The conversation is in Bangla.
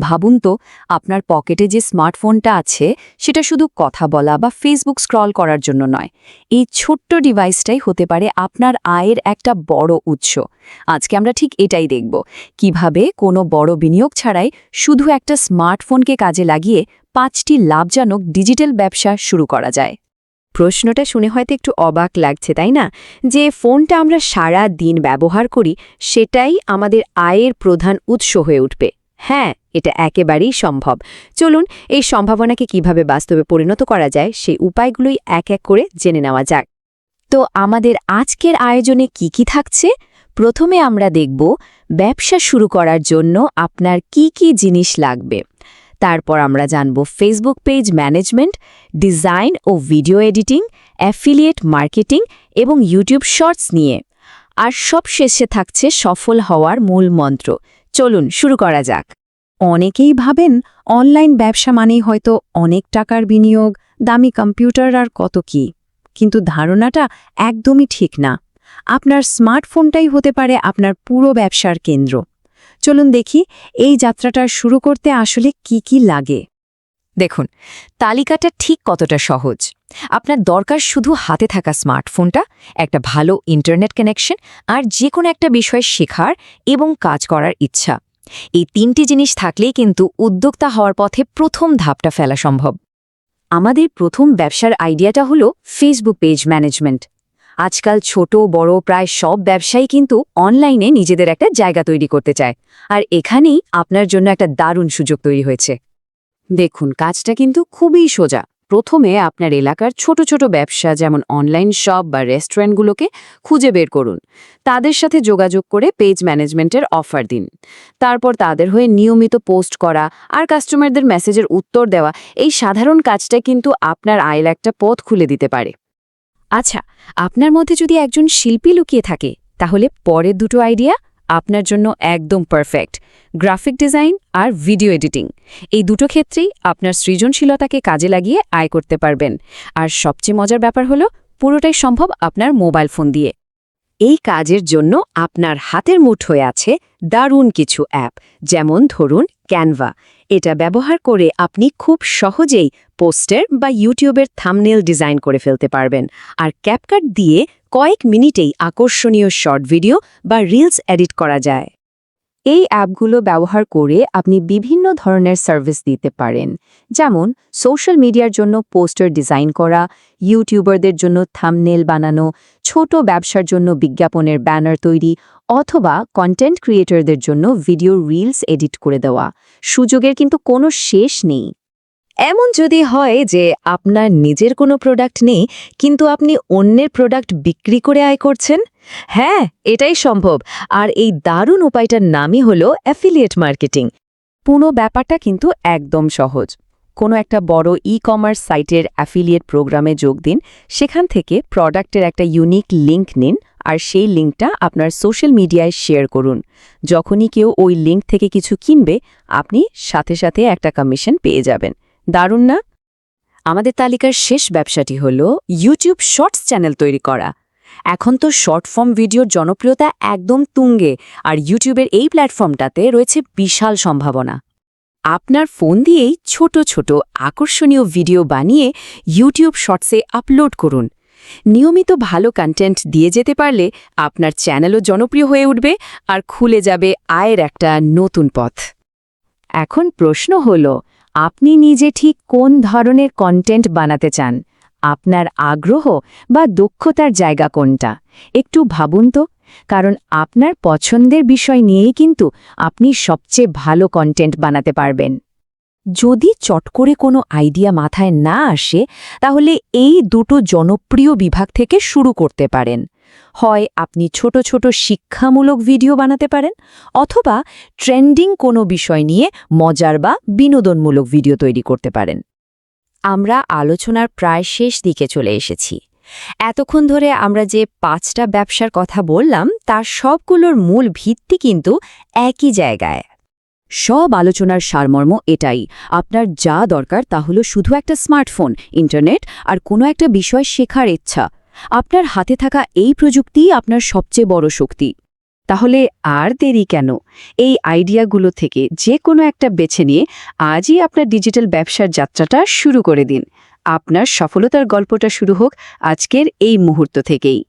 ভাবুন তো, আপনার পকেটে যে স্মার্টফোনটা আছে সেটা শুধু কথা বলা বা ফেসবুক স্ক্রল করার জন্য নয়। এই ছোট্ট ডিভাইসটাই হতে পারে আপনার আয়ের একটা বড় উৎস। আজকে আমরা ঠিক এটাই দেখব, কিভাবে কোনো বড় বিনিয়োগ ছাড়াই শুধু একটা স্মার্টফোনকে কাজে লাগিয়ে 5টি লাভজনক ডিজিটাল ব্যবসা শুরু করা যায়। প্রশ্নটা শুনে হয়তো একটু অবাক লাগছে, তাই না? যে ফোনটা আমরা সারা দিন ব্যবহার করি সেটাই আমাদের আয়ের প্রধান উৎস হয়ে উঠবে। হ্যাঁ, এটা একেবারেই সম্ভব। চলুন এই সম্ভাবনাকে কিভাবে বাস্তবে পরিণত করা যায় সেই উপায়গুলোই এক এক করে জেনে নেওয়া যাক। তো আমাদের আজকের আয়োজনে কি কি থাকছে? প্রথমে আমরা দেখব ব্যবসা শুরু করার জন্য আপনার কি কি জিনিস লাগবে। তারপর আমরা জানব ফেসবুক পেজ ম্যানেজমেন্ট, ডিজাইন ও ভিডিও এডিটিং, অ্যাফিলিয়েট মার্কেটিং এবং ইউটিউব শর্টস নিয়ে। আর সবশেষে থাকছে সফল হওয়ার মূল মন্ত্র। চলুন শুরু করা যাক। অনেকেই ভাবেন অনলাইন ব্যবসা মানেই হয়তো অনেক টাকার বিনিয়োগ, দামি কম্পিউটার আর কত কি। কিন্তু ধারণাটা একদমই ঠিক না। আপনার স্মার্টফোনটাই হতে পারে আপনার পুরো ব্যবসার কেন্দ্র। চলুন দেখি এই যাত্রাটা শুরু করতে আসলে কি কি লাগে। দেখুন, তালিকাটা ঠিক কতটা সহজ। আপনার দরকার শুধু হাতে থাকা স্মার্টফোনটা, একটা ভালো ইন্টারনেট কানেকশন আর যে কোনো একটা বিষয় শেখার এবং কাজ করার ইচ্ছা। এই 3টি জিনিস থাকলেই কিন্তু উদ্যোক্তা হওয়ার পথে প্রথম ধাপটা ফেলা সম্ভব। আমাদের প্রথম ব্যবসার আইডিয়াটা হলো ফেসবুক পেজ ম্যানেজমেন্ট। আজকাল ছোট বড় প্রায় সব ব্যবসায়ী কিন্তু অনলাইনে নিজেদের একটা জায়গা তৈরি করতে চায়, আর এখানেই আপনার জন্য একটা দারুণ সুযোগ তৈরি হয়েছে। দেখুন, কাজটা কিন্তু খুবই সোজা। প্রথমে আপনার এলাকার ছোট ছোট ব্যবসা যেমন অনলাইন শপ বা রেস্টুরেন্টগুলোকে খুঁজে বের করুন। তাদের সাথে যোগাযোগ করে পেজ ম্যানেজমেন্টের অফার দিন। তারপর তাদের হয়ে নিয়মিত পোস্ট করা আর কাস্টমারদের মেসেজের উত্তর দেওয়া, এই সাধারণ কাজটা কিন্তু আপনার আয়ের একটা পথ খুলে দিতে পারে। আচ্ছা, আপনার মধ্যে যদি একজন শিল্পী লুকিয়ে থাকে, তাহলে পরের দুটো আইডিয়া আপনার জন্য একদম পারফেক্ট। গ্রাফিক ডিজাইন আর ভিডিও এডিটিং, এই দুটো ক্ষেত্রেই আপনার সৃজনশীলতাকে কাজে লাগিয়ে আয় করতে পারবেন। আর সবচেয়ে মজার ব্যাপার হলো, পুরোটাই সম্ভব আপনার মোবাইল ফোন দিয়ে। এই কাজের জন্য আপনার হাতের মুঠোয় আছে দারুণ কিছু অ্যাপ, যেমন ধরুন ক্যানভা। এটা ব্যবহার করে আপনি খুব সহজেই পোস্টার বা ইউটিউবের থাম্বনেল ডিজাইন করে ফেলতে পারবেন। আর ক্যাপকাট দিয়ে কয়েক মিনিটেই আকর্ষণীয় শর্ট ভিডিও বা রিলস এডিট করা যায়। এই অ্যাপগুলো ব্যবহার করে আপনি বিভিন্ন ধরনের সার্ভিস দিতে পারেন, যেমন সোশ্যাল মিডিয়ার জন্য পোস্টার ডিজাইন করা, ইউটিউবারদের জন্য থাম্বনেল বানানো, ছোট ব্যবসার জন্য বিজ্ঞাপনের ব্যানার তৈরি, অথবা কন্টেন্ট ক্রিয়েটরদের জন্য ভিডিও রিলস এডিট করে দেওয়া। সুযোগের কিন্তু কোনো শেষ নেই। এমন যদি হয় যে আপনার নিজের কোনো প্রোডাক্ট নেই, কিন্তু আপনি অন্যের প্রোডাক্ট বিক্রি করে আয় করছেন, হ্যাঁ, এটাই সম্ভব। আর এই দারুণ উপায়টার নামই হলো অ্যাফিলিয়েট মার্কেটিং। পুরো ব্যাপারটা কিন্তু একদম সহজ। কোনো একটা বড় ই-কমার্স সাইটের অ্যাফিলিয়েট প্রোগ্রামে যোগ দিন। সেখান থেকে প্রোডাক্টের একটা ইউনিক লিঙ্ক নিন আর সেই লিঙ্কটা আপনার সোশ্যাল মিডিয়ায় শেয়ার করুন। যখনই কেউ ওই লিঙ্ক থেকে কিছু কিনবে, আপনি সাথে সাথে একটা কমিশন পেয়ে যাবেন। দারুণ না? আমাদের তালিকার শেষ ব্যবসাটি হল ইউটিউব শর্টস চ্যানেল তৈরি করা। এখন তো শর্ট ফর্ম ভিডিওর জনপ্রিয়তা একদম তুঙ্গে, আর ইউটিউবের এই প্ল্যাটফর্মটাতে রয়েছে বিশাল সম্ভাবনা। আপনার ফোন দিয়েই ছোট ছোট আকর্ষণীয় ভিডিও বানিয়ে ইউটিউব শর্টসে আপলোড করুন। নিয়মিত ভালো কন্টেন্ট দিয়ে যেতে পারলে আপনার চ্যানেলও জনপ্রিয় হয়ে উঠবে আর খুলে যাবে আয়ের একটা নতুন পথ। এখন প্রশ্ন হল, আপনি নিজে ঠিক কোন ধরনের কন্টেন্ট বানাতে চান? আপনার আগ্রহ বা দক্ষতার জায়গা কোনটা? একটু ভাবুন তো, কারণ আপনার পছন্দের বিষয় নিয়েই কিন্তু আপনি সবচেয়ে ভালো কন্টেন্ট বানাতে পারবেন। যদি চট করে কোনো আইডিয়া মাথায় না আসে, তাহলে এই দুটো জনপ্রিয় বিভাগ থেকে শুরু করতে পারেন। হয় আপনি ছোট ছোট শিক্ষামূলক ভিডিও বানাতে পারেন, অথবা ট্রেন্ডিং কোনো বিষয় নিয়ে মজার বা বিনোদনমূলক ভিডিও তৈরি করতে পারেন। আমরা আলোচনার প্রায় শেষ দিকে চলে এসেছি। এতক্ষণ ধরে আমরা যে 5টা ব্যবসার কথা বললাম, তার সবগুলোর মূল ভিত্তি কিন্তু একই জায়গায়। সব আলোচনার সারমর্ম এটাই, আপনার যা দরকার তা হলো শুধু একটা স্মার্টফোন, ইন্টারনেট আর কোনো একটা বিষয় শেখার ইচ্ছা। আপনার হাতে থাকা এই প্রযুক্তিই আপনার সবচেয়ে বড় শক্তি। তাহলে আর দেরি কেন? এই আইডিয়াগুলো থেকে যে কোনো একটা বেছে নিয়ে আজই আপনার ডিজিটাল ব্যবসার যাত্রাটা শুরু করে দিন। আপনার সফলতার গল্পটা শুরু হোক আজকের এই মুহূর্ত থেকেই।